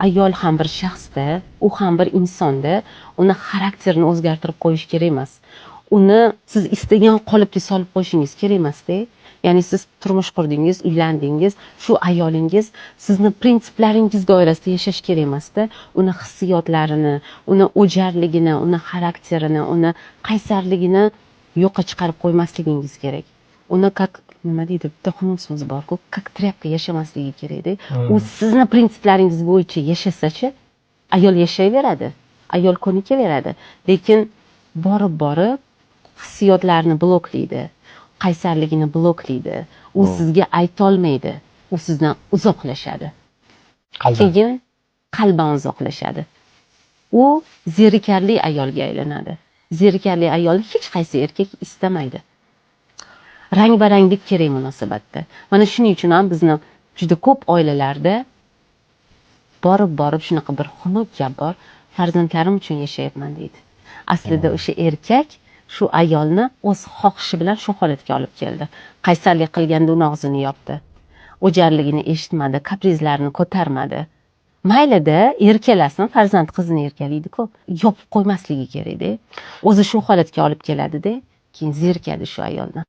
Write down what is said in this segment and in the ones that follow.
Ayol ham bir shaxsda, u ham bir insonda, uni xarakterini o'zgartirib qo'yish kerak emas. Uni siz istagan qolipga solib qo'yishingiz kerak emasda. Ya'ni siz turmush qurdingiz, uylandingiz, shu ayolingiz sizni prinsiplaringiz doirasida yashash kerak emasda. Uni hissiyotlarini, uni o'jarligini, uni xarakterini, uni qaysarligini yo'qqa chiqarib qo'ymasligingiz kerak. Uni nima deydi, bitta xunuk so'z bor-ku, как тряпка yashamasligi kerakda. U sizni prinsiplaringiz bo'yicha yashasa-chi, ayol yashayveradi, ayol ko'nikaveradi. Lekin borib hissiyotlarni bloklaydi, qaysarligini bloklaydi. U sizga aytolmaydi, u sizdan uzoqlashadi. Keyin qalban uzoqlashadi. U zerikarli ayolga aylanadi. Zerikarli ayolni hech qaysi erkak istamaydi. Rang-baranglik kerak munosabatda. Mana shuning uchun ham bizni juda ko'p oilalarda borib shunaqa bir xunuk gap bor, farzandlarim uchun yashayapman deydi. Aslida o'sha erkak shu ayolni o'z xohishi bilan shu holatga olib keldi. Qaysarlik qilganda uni og'zini yopdi. O'jarligini eshitmadi, kaprizlarini ko'tarmadi. Maylida erkalasin, farzand qizini erkalaydi-ku, yopib qo'ymasligi kerakda. O'zi shu holatga olib keladi-da, keyin zerikadi shu ayoldan.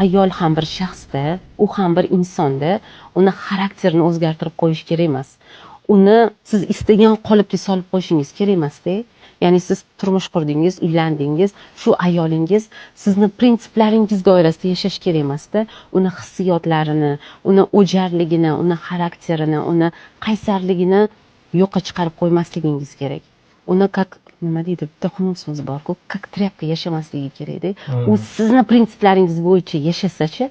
Ayol ham bir shaxsda, u ham bir insonda, uni xarakterini o'zgartirib qo'yish kerak emas. Uni siz istagan qolipga solib qo'yishingiz kerak emasda. Ya'ni siz turmush qurdingiz, uylandingiz, shu ayolingiz sizni prinsiplaringiz doirasida yashash kerak emasda. Uni hissiyotlarini, uni o'jarligini, uni xarakterini, uni qaysarligini yo'qqa chiqarib qo'ymasligingiz kerak. Uni nima deydi, bitta xunuk so'z bor-ku, как тряпка yashamasligi kerakda. U sizni prinsiplaringiz bo'yicha yashasa-chi,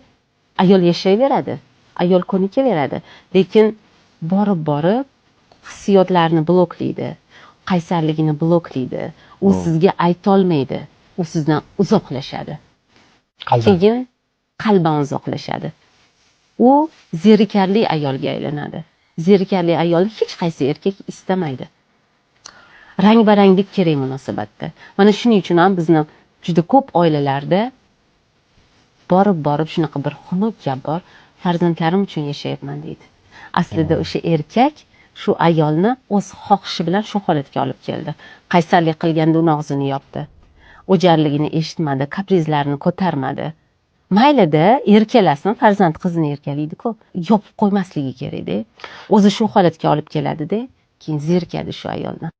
ayol yashayveradi, ayol ko'nikaveradi. Lekin borib hissiyotlarni bloklaydi, qaysarligini bloklaydi. U sizga aytolmaydi, u sizdan uzoqlashadi. Keyin qalban uzoqlashadi. U zerikarli ayolga aylanadi. Zerikarli ayolni hech qaysi erkak istamaydi. Rang-baranglik kerak munosabatda. Mana shuning uchun ham bizni juda ko'p oilalarda borib shunaqa bir xunuk gap bor, farzandlarim uchun yashayapman deydi. Aslida o'sha erkak shu ayolni o'z xohishi bilan shu holatga olib keldi. Qaysarlik qilganda uni og'zini yopdi. O'jarligini eshitmadi, kaprizlarini ko'tarmadi. Maylida erkalasin, farzand qizini erkalaydi-ku, yopib qo'ymasligi kerakda. O'zi shu holatga olib keladi-da, keyin zerikadi shu ayoldan.